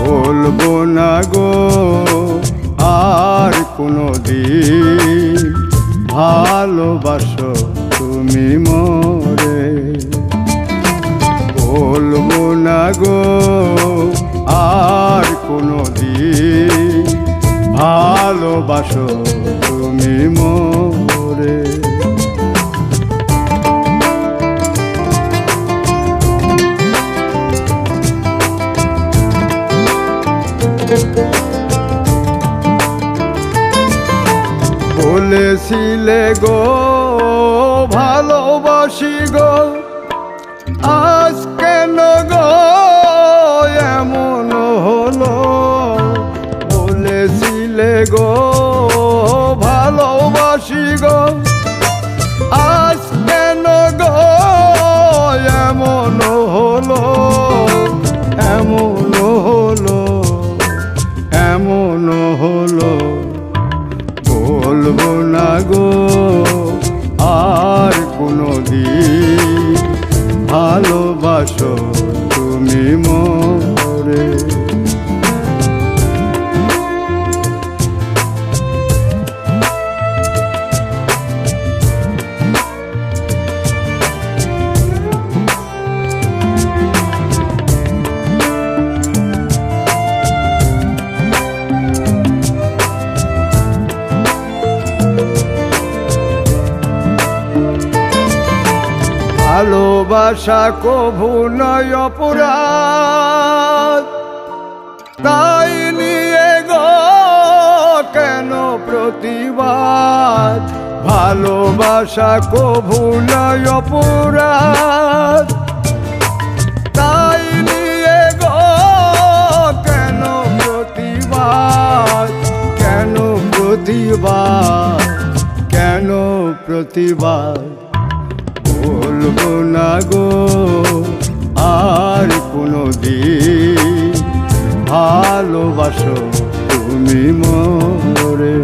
বলবো না গো আর কোনোদিন ভালোবাসো তুমি মোরে। বলবো না গো আর কোনোদিন ভালোবাসো তুমি মোরে। বলেছিলে গো ভালোবাসি গো, আজ কেন গো এমন হলো? বলেছিলে গো ভালোবাসি গো, আজ কেন গো এমন হলো? এমন হলো, এমন হলো। বলবো না গো আর কোনোদিন ভালোবাসো তুমি মোরে। ভালোবাসা কভু নয় অপরাধ, তাই নিয়ে গো কেন প্রতিবাদ? ভালোবাসা কভু নয় অপরাধ, তাই নিয়ে গো কেন প্রতিবাদ? কেন প্রতিবাদ? কেন প্রতিবাদ? বলবো না গো আর কোনোদিন ভালোবাসো তুমি মোরে।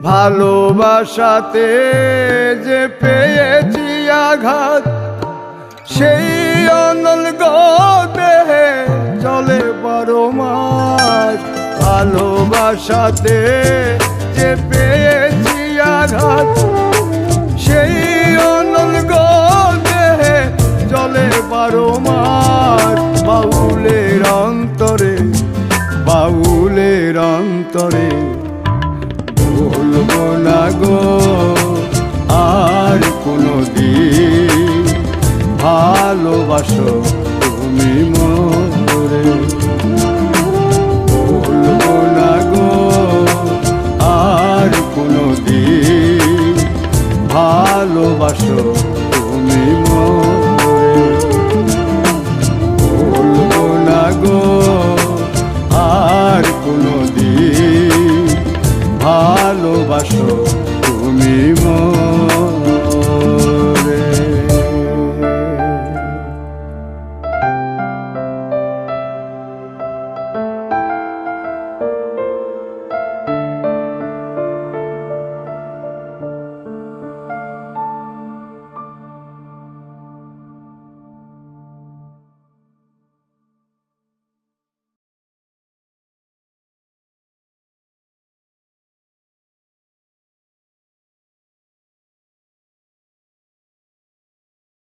ভালোবাসাতে যে পেয়েছি আঘাত, সেই অনল গো দেহে চলে 12 মাস। ভালোবাসাতে যে পেয়েছি আঘাত, সেই অনল গো দেহে চলে 12 মাস। বাউলের অন্তরে, বাউলের অন্তরে বলবো না গো আর কোনোদিন ভালোবাসো তুমি।